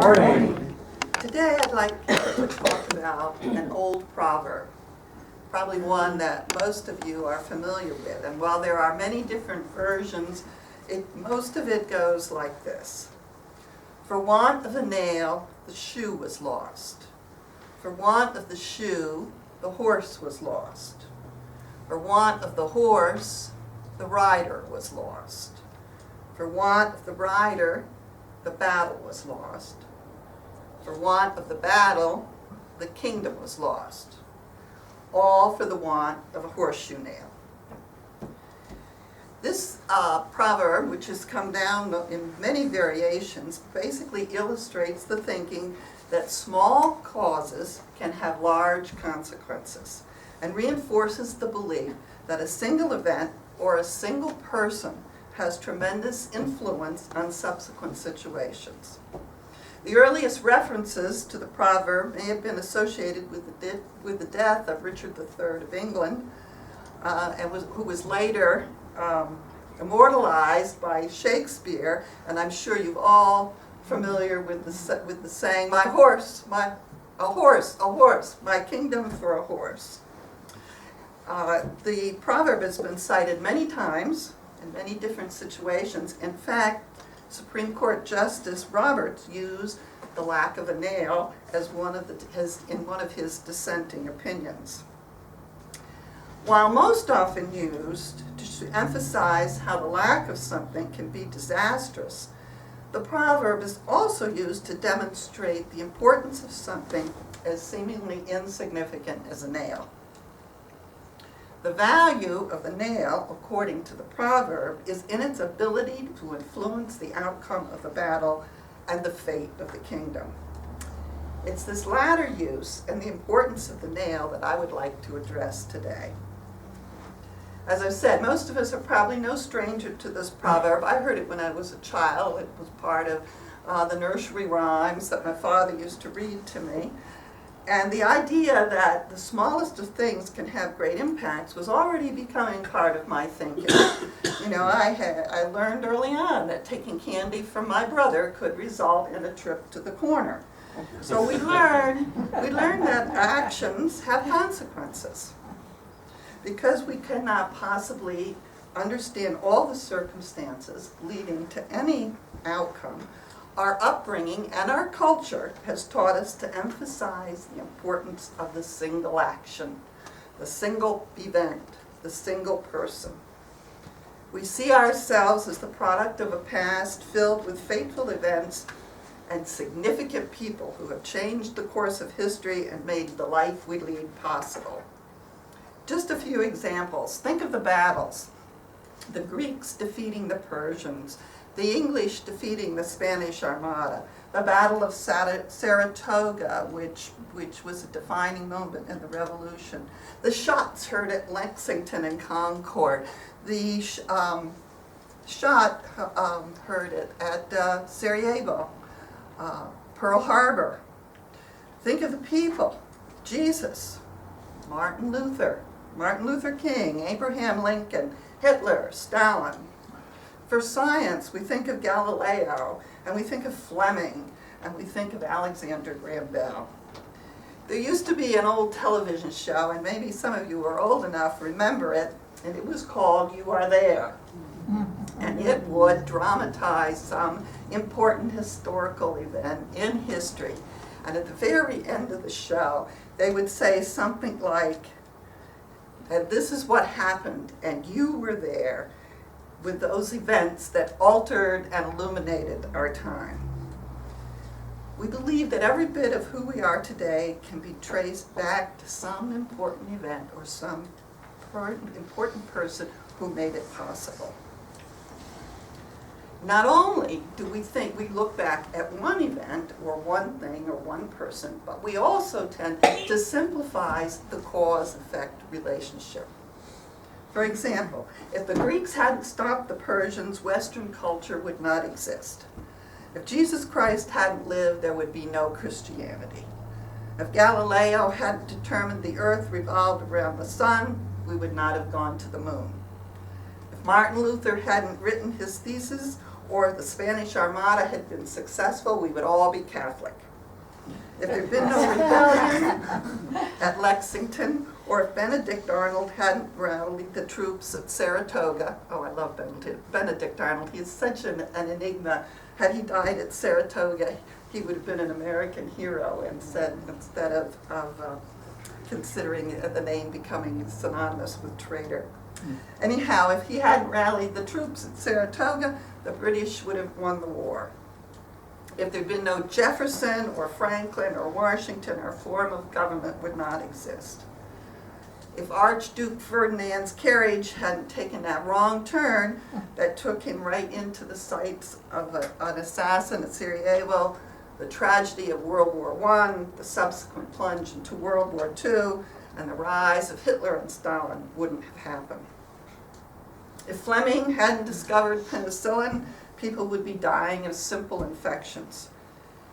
morning. Today I'd like to talk about an old proverb, probably one that most of you are familiar with. And while there are many different versions, most of it goes like this. For want of a nail, the shoe was lost. For want of the shoe, the horse was lost. For want of the horse, the rider was lost. For want of the rider, the battle was lost. For want of the battle, the kingdom was lost. All for the want of a horseshoe nail. This proverb, which has come down in many variations, basically illustrates the thinking that small causes can have large consequences, and reinforces the belief that a single event or a single person has tremendous influence on subsequent situations. The earliest references to the proverb may have been associated with the death of Richard III of England, who was later immortalized by Shakespeare, and I'm sure you're all familiar with the saying, a horse, my kingdom for a horse. The proverb has been cited many times in many different situations. In fact, Supreme Court Justice Roberts used the lack of a nail as in one of his dissenting opinions. While most often used to emphasize how the lack of something can be disastrous, the proverb is also used to demonstrate the importance of something as seemingly insignificant as a nail. The value of the nail, according to the proverb, is in its ability to influence the outcome of the battle and the fate of the kingdom. It's this latter use and the importance of the nail that I would like to address today. As I said, most of us are probably no stranger to this proverb. I heard it when I was a child. It was part of the nursery rhymes that my father used to read to me. And the idea that the smallest of things can have great impacts was already becoming part of my thinking. You know, I learned early on that taking candy from my brother could result in a trip to the corner. So we learned that actions have consequences. Because we cannot possibly understand all the circumstances leading to any outcome, our upbringing and our culture has taught us to emphasize the importance of the single action, the single event, the single person. We see ourselves as the product of a past filled with fateful events and significant people who have changed the course of history and made the life we lead possible. Just a few examples. Think of the battles. The Greeks defeating the Persians, the English defeating the Spanish Armada, the Battle of Saratoga, which was a defining moment in the Revolution, the shots heard at Lexington and Concord, the shot heard at Sarajevo, Pearl Harbor. Think of the people. Jesus, Martin Luther King, Abraham Lincoln, Hitler, Stalin. For science, we think of Galileo, and we think of Fleming, and we think of Alexander Graham Bell. There used to be an old television show, and maybe some of you are old enough to remember it, and it was called You Are There. And it would dramatize some important historical event in history. And at the very end of the show, they would say something like, and this is what happened, and you were there with those events that altered and illuminated our time. We believe that every bit of who we are today can be traced back to some important event or some important person who made it possible. Not only do we think we look back at one event or one thing or one person, but we also tend to simplify the cause-effect relationship. For example, if the Greeks hadn't stopped the Persians, Western culture would not exist. If Jesus Christ hadn't lived, there would be no Christianity. If Galileo hadn't determined the earth revolved around the sun, we would not have gone to the moon. If Martin Luther hadn't written his thesis, or the Spanish Armada had been successful, we would all be Catholic. If there'd been no rebellion at Lexington, or if Benedict Arnold hadn't rallied the troops at Saratoga, oh, I love Benedict Arnold, he's such an enigma. Had he died at Saratoga, he would have been an American hero instead of considering the name becoming synonymous with traitor. Anyhow, if he hadn't rallied the troops at Saratoga, the British would have won the war. If there'd been no Jefferson or Franklin or Washington, our form of government would not exist. If Archduke Ferdinand's carriage hadn't taken that wrong turn that took him right into the sights of an assassin at Sarajevo, the tragedy of World War I, the subsequent plunge into World War II, and the rise of Hitler and Stalin wouldn't have happened. If Fleming hadn't discovered penicillin, people would be dying of simple infections.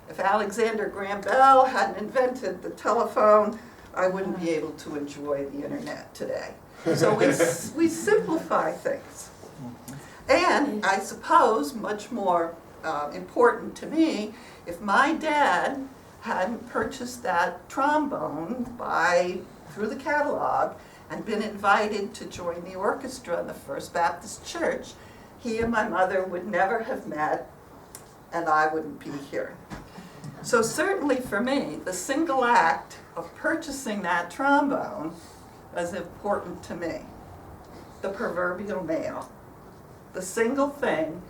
If Alexander Graham Bell hadn't invented the telephone, I wouldn't be able to enjoy the internet today. So we simplify things. And I suppose, much more important to me, if my dad hadn't purchased that trombone through the catalog and been invited to join the orchestra in the First Baptist Church, he and my mother would never have met, and I wouldn't be here. So certainly for me, the single act of purchasing that trombone was important to me. The proverbial nail. The single thing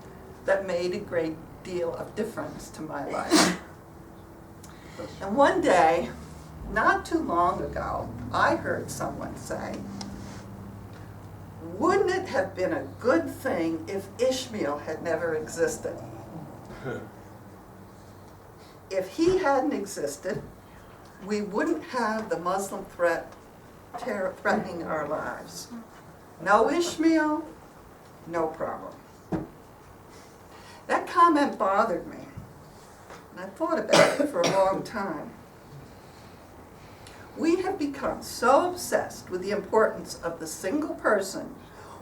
that made a great deal of difference to my life. And one day, not too long ago, I heard someone say, wouldn't it have been a good thing if Ishmael had never existed? If he hadn't existed, we wouldn't have the Muslim threat threatening our lives. No Ishmael, no problem. That comment bothered me, and I thought about it for a long time. We have become so obsessed with the importance of the single person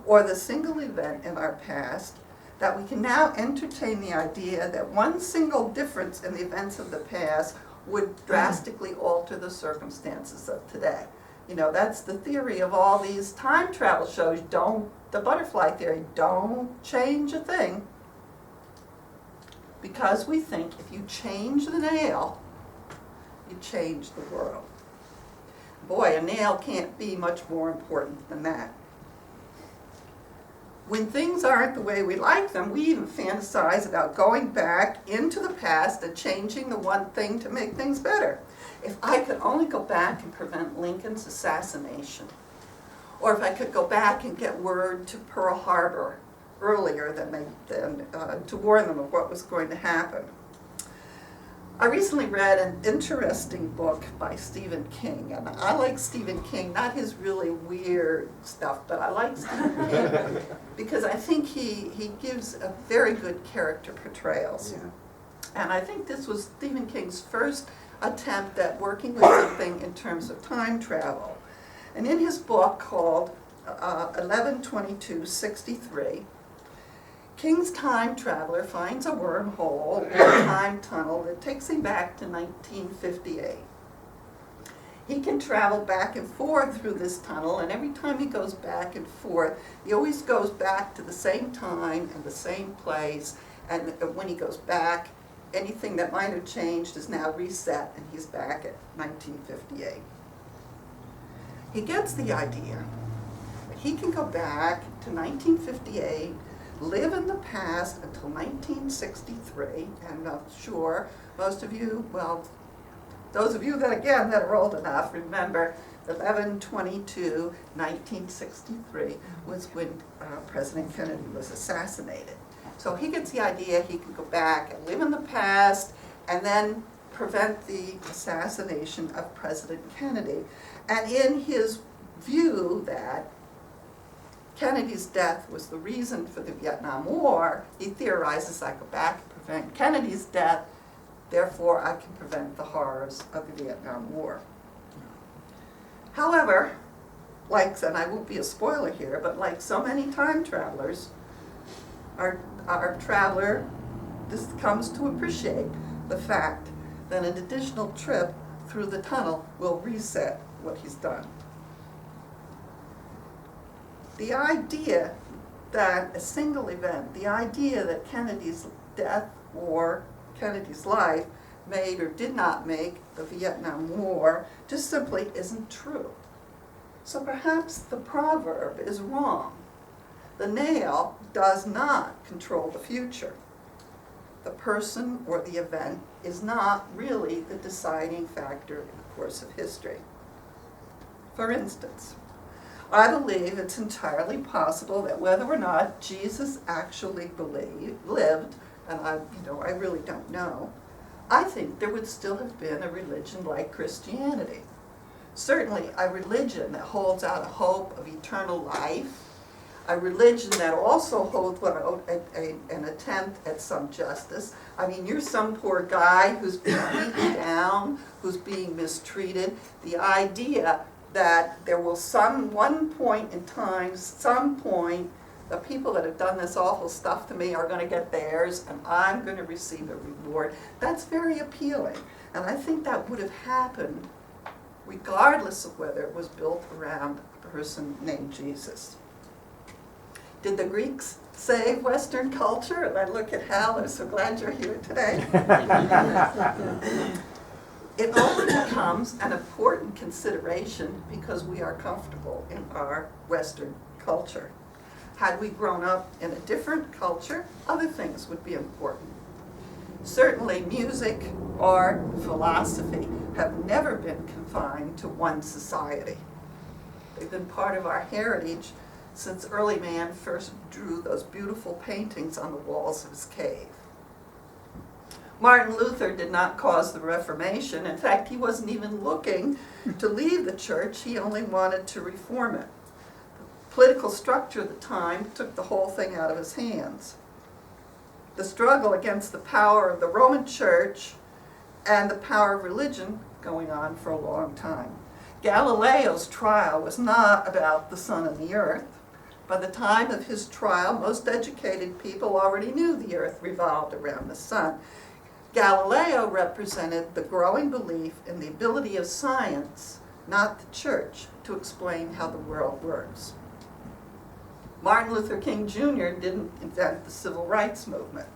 or the single event in our past that we can now entertain the idea that one single difference in the events of the past would drastically alter the circumstances of today. You know, that's the theory of all these time travel shows. The butterfly theory, don't change a thing, because we think if you change the nail, you change the world. Boy, a nail can't be much more important than that. When things aren't the way we like them, we even fantasize about going back into the past and changing the one thing to make things better. If I could only go back and prevent Lincoln's assassination, or if I could go back and get word to Pearl Harbor earlier than to warn them of what was going to happen. I recently read an interesting book by Stephen King, and I like Stephen King, not his really weird stuff, but I like Stephen King because I think he gives a very good character portrayals. Yeah. And I think this was Stephen King's first attempt at working with something in terms of time travel. And in his book called 11/22/63, King's time traveler finds a wormhole or a time tunnel that takes him back to 1958. He can travel back and forth through this tunnel, and every time he goes back and forth, he always goes back to the same time and the same place, and when he goes back, anything that might have changed is now reset, and he's back at 1958. He gets the idea that he can go back to 1958, live in the past until 1963, and I'm sure most of you, well, those of you that are old enough, remember 11/22/1963 was when President Kennedy was assassinated. So he gets the idea he can go back and live in the past and then prevent the assassination of President Kennedy. And in his view that Kennedy's death was the reason for the Vietnam War, he theorizes, I go back and prevent Kennedy's death, therefore I can prevent the horrors of the Vietnam War. However, and I won't be a spoiler here, but like so many time travelers, our traveler comes to appreciate the fact that an additional trip through the tunnel will reset what he's done. The idea that a single event, the idea that Kennedy's death or Kennedy's life made or did not make the Vietnam War just simply isn't true. So perhaps the proverb is wrong. The nail does not control the future. The person or the event is not really the deciding factor in the course of history. For instance, I believe it's entirely possible that whether or not Jesus actually lived, and I really don't know, I think there would still have been a religion like Christianity. Certainly a religion that holds out a hope of eternal life, a religion that also holds out an attempt at some justice. I mean, you're some poor guy who's being beaten down, who's being mistreated. The idea that there will one point in time, some point, the people that have done this awful stuff to me are going to get theirs, and I'm going to receive a reward. That's very appealing. And I think that would have happened regardless of whether it was built around a person named Jesus. Did the Greeks save Western culture? And I look at Hal, I'm so glad you're here today. It only becomes an important consideration because we are comfortable in our Western culture. Had we grown up in a different culture, other things would be important. Certainly music, art, philosophy have never been confined to one society. They've been part of our heritage since early man first drew those beautiful paintings on the walls of his cave. Martin Luther did not cause the Reformation. In fact, he wasn't even looking to leave the church. He only wanted to reform it. The political structure of the time took the whole thing out of his hands. The struggle against the power of the Roman Church and the power of religion going on for a long time. Galileo's trial was not about the sun and the earth. By the time of his trial, most educated people already knew the earth revolved around the sun. Galileo represented the growing belief in the ability of science, not the church, to explain how the world works. Martin Luther King Jr. didn't invent the civil rights movement.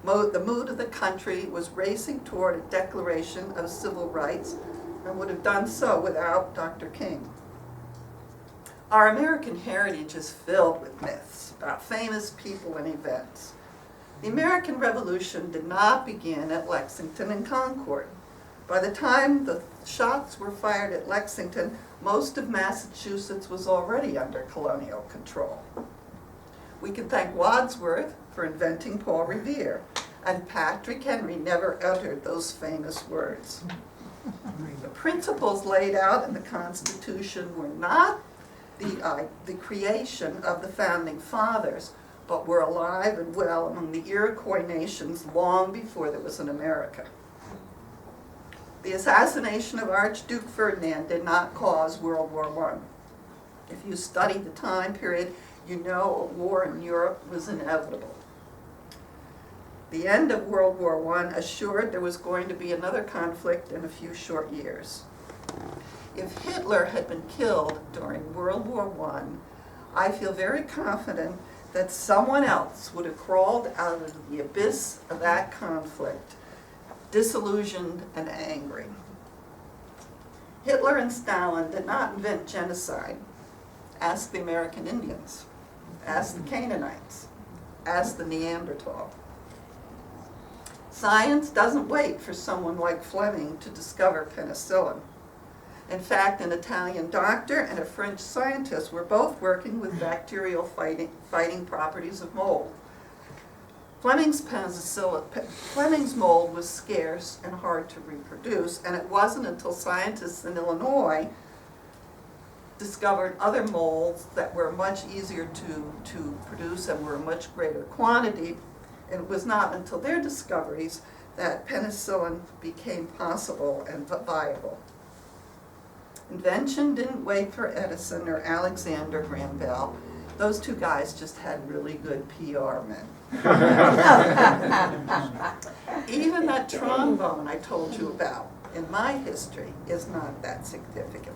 The mood of the country was racing toward a declaration of civil rights and would have done so without Dr. King. Our American heritage is filled with myths about famous people and events. The American Revolution did not begin at Lexington and Concord. By the time the shots were fired at Lexington, most of Massachusetts was already under colonial control. We can thank Wadsworth for inventing Paul Revere, and Patrick Henry never uttered those famous words. The principles laid out in the Constitution were not the creation of the Founding Fathers, but were alive and well among the Iroquois nations long before there was an America. The assassination of Archduke Ferdinand did not cause World War I. If you study the time period, you know a war in Europe was inevitable. The end of World War I assured there was going to be another conflict in a few short years. If Hitler had been killed during World War I feel very confident that someone else would have crawled out of the abyss of that conflict, disillusioned and angry. Hitler and Stalin did not invent genocide. Ask the American Indians. Ask the Canaanites. Ask the Neanderthal. Science doesn't wait for someone like Fleming to discover penicillin. In fact, an Italian doctor and a French scientist were both working with bacterial fighting properties of mold. Fleming's mold was scarce and hard to reproduce, and it wasn't until scientists in Illinois discovered other molds that were much easier to produce and were a much greater quantity, and it was not until their discoveries that penicillin became possible and viable. Invention didn't wait for Edison or Alexander Graham Bell. Those two guys just had really good PR men. Even that trombone I told you about in my history is not that significant.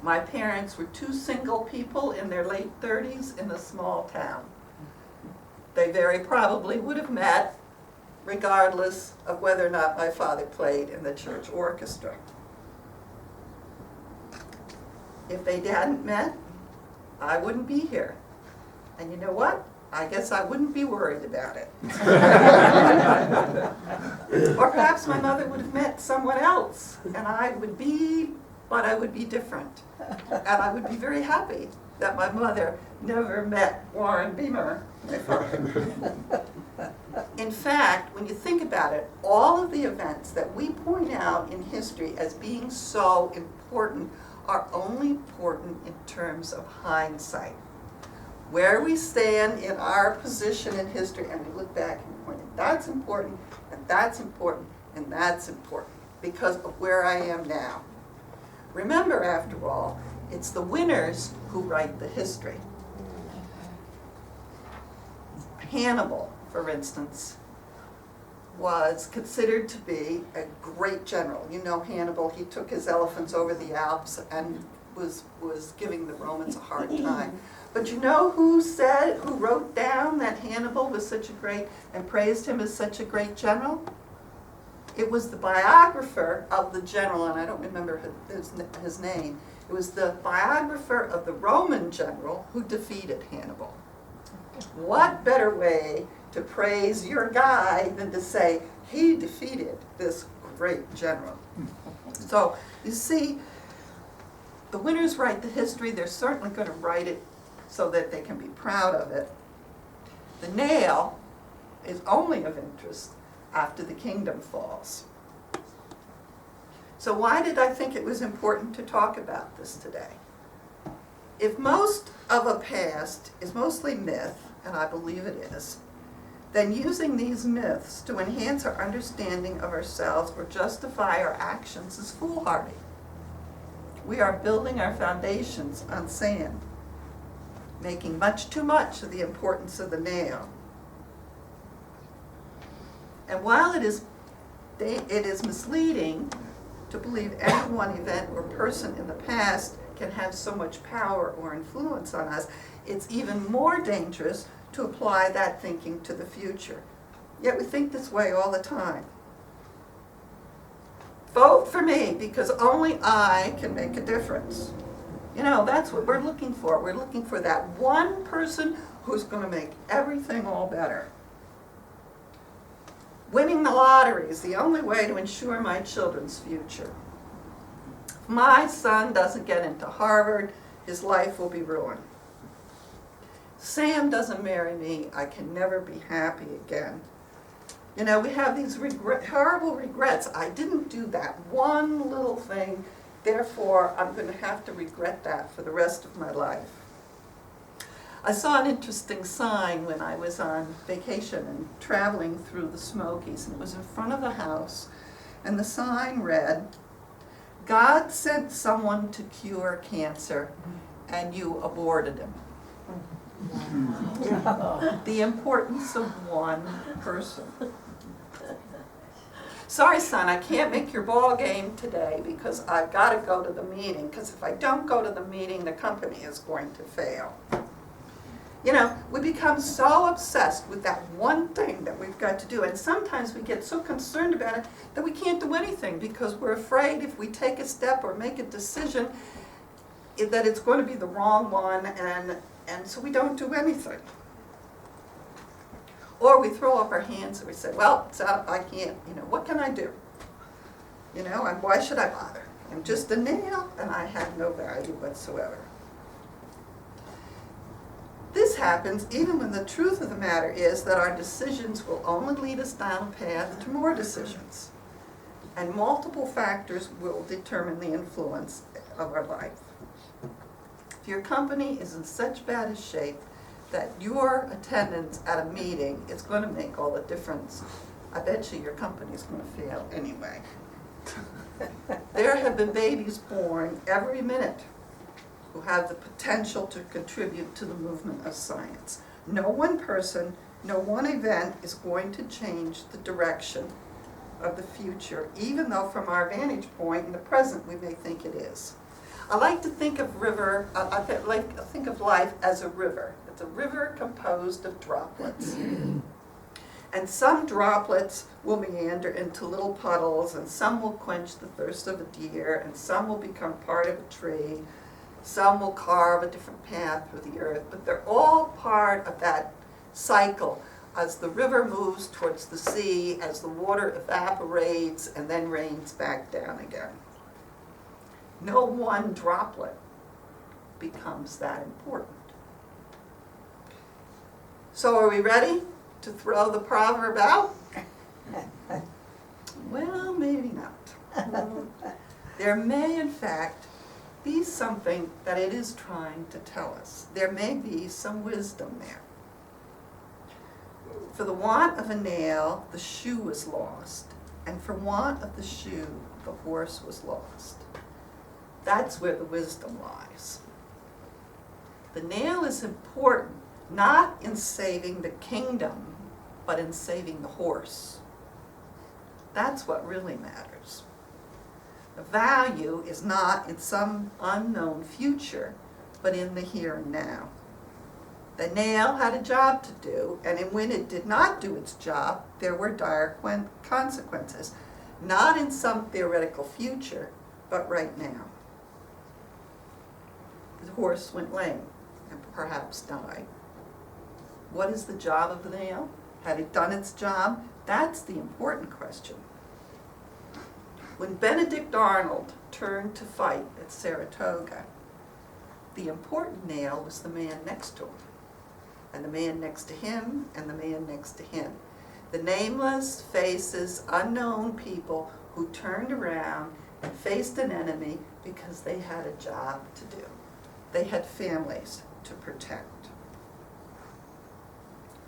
My parents were two single people in their late 30s in a small town. They very probably would have met regardless of whether or not my father played in the church orchestra. If they hadn't met, I wouldn't be here. And you know what? I guess I wouldn't be worried about it. Or perhaps my mother would have met someone else, and I would be, but I would be different. And I would be very happy that my mother never met Warren Beamer, my father. In fact, when you think about it, all of the events that we point out in history as being so important are only important in terms of hindsight. Where we stand in our position in history, and we look back and point, that's important, and that's important, and that's important, because of where I am now. Remember, after all, it's the winners who write the history. Hannibal, for instance, was considered to be a great general. You know Hannibal, he took his elephants over the Alps and was giving the Romans a hard time. But you know who wrote down that Hannibal was such a great, and praised him as such a great general? It was the biographer of the general, and I don't remember his name. It was the biographer of the Roman general who defeated Hannibal. What better way to praise your guy than to say, he defeated this great general? So, you see, the winners write the history. They're certainly going to write it so that they can be proud of it. The nail is only of interest after the kingdom falls. So why did I think it was important to talk about this today? If most of a past is mostly myth, and I believe it is, then using these myths to enhance our understanding of ourselves or justify our actions is foolhardy. We are building our foundations on sand, making much too much of the importance of the nail. And while it is misleading to believe any one event or person in the past can have so much power or influence on us, it's even more dangerous to apply that thinking to the future. Yet we think this way all the time. Vote for me because only I can make a difference. You know, that's what we're looking for. We're looking for that one person who's going to make everything all better. Winning the lottery is the only way to ensure my children's future. If my son doesn't get into Harvard, his life will be ruined. Sam doesn't marry me, I can never be happy again. You know, we have these horrible regrets. I didn't do that one little thing, therefore I'm going to have to regret that for the rest of my life. I saw an interesting sign when I was on vacation and traveling through the Smokies, and it was in front of a house, and the sign read, God sent someone to cure cancer, and you aborted him. The importance of one person. Sorry, son, I can't make your ball game today because I've got to go to the meeting, because if I don't go to the meeting, the company is going to fail. You know, we become so obsessed with that one thing that we've got to do, and sometimes we get so concerned about it that we can't do anything because we're afraid if we take a step or make a decision that it's going to be the wrong one, and so we don't do anything. Or we throw up our hands and we say, well, it's out, I can't, you know, what can I do? You know, and why should I bother? I'm just a nail and I have no value whatsoever. This happens even when the truth of the matter is that our decisions will only lead us down a path to more decisions. And multiple factors will determine the influence of our life. If your company is in such bad a shape that your attendance at a meeting is going to make all the difference, I bet you your company is going to fail anyway. There have been babies born every minute who have the potential to contribute to the movement of science. No one person, no one event is going to change the direction of the future, even though from our vantage point in the present we may think it is. I like to think of think of life as a river. It's a river composed of droplets. And some droplets will meander into little puddles, and some will quench the thirst of a deer, and some will become part of a tree. Some will carve a different path through the earth, but they're all part of that cycle as the river moves towards the sea, as the water evaporates and then rains back down again. No one droplet becomes that important. So are we ready to throw the proverb out? Well, maybe not. There may, in fact, be something that it is trying to tell us. There may be some wisdom there. For the want of a nail, the shoe was lost, and for want of the shoe, the horse was lost. That's where the wisdom lies. The nail is important, not in saving the kingdom, but in saving the horse. That's what really matters. The value is not in some unknown future, but in the here and now. The nail had a job to do, and when it did not do its job, there were dire consequences, not in some theoretical future, but right now. The horse went lame and perhaps died. What is the job of the nail? Had it done its job? That's the important question. When Benedict Arnold turned to fight at Saratoga, the important nail was the man next to him, and the man next to him, and the man next to him. The nameless, faceless, unknown people who turned around and faced an enemy because they had a job to do. They had families to protect.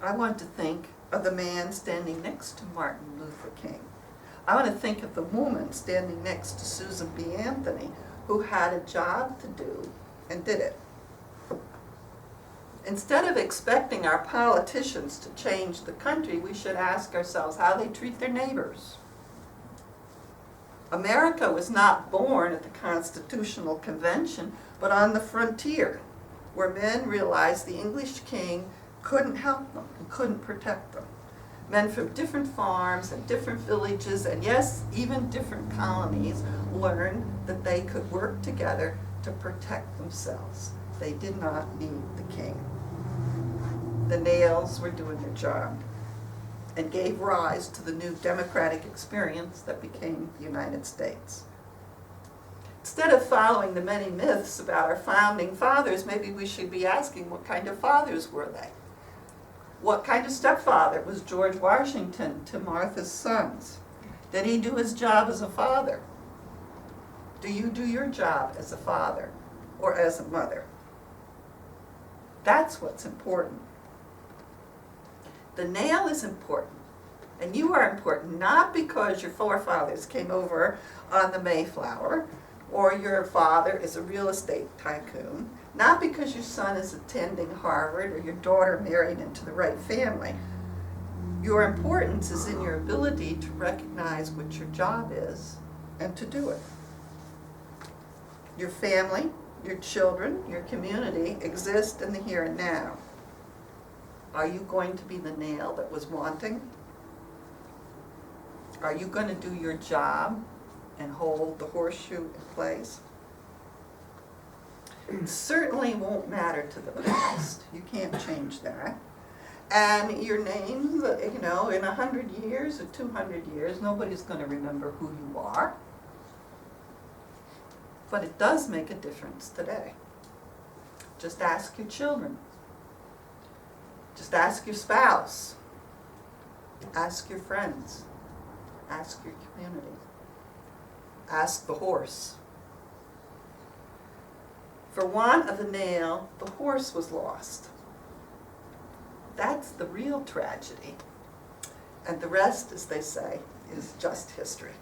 I want to think of the man standing next to Martin Luther King. I want to think of the woman standing next to Susan B. Anthony, who had a job to do and did it. Instead of expecting our politicians to change the country, we should ask ourselves how they treat their neighbors. America was not born at the Constitutional Convention, but on the frontier, where men realized the English king couldn't help them and couldn't protect them. Men from different farms and different villages, and yes, even different colonies, learned that they could work together to protect themselves. They did not need the king. The nails were doing their job and gave rise to the new democratic experience that became the United States. Instead of following the many myths about our founding fathers, maybe we should be asking, what kind of fathers were they? What kind of stepfather was George Washington to Martha's sons? Did he do his job as a father? Do you do your job as a father or as a mother? That's what's important. The nail is important, and you are important not because your forefathers came over on the Mayflower, or your father is a real estate tycoon, not because your son is attending Harvard or your daughter married into the right family. Your importance is in your ability to recognize what your job is and to do it. Your family, your children, your community exist in the here and now. Are you going to be the nail that was wanting? Are you going to do your job and hold the horseshoe in place? It certainly won't matter to the past. You can't change that. And your names, in 100 years or 200 years, nobody's going to remember who you are. But it does make a difference today. Just ask your children. Just ask your spouse. Ask your friends. Ask your community. Ask the horse. For want of a nail, the horse was lost. That's the real tragedy. And the rest, as they say, is just history.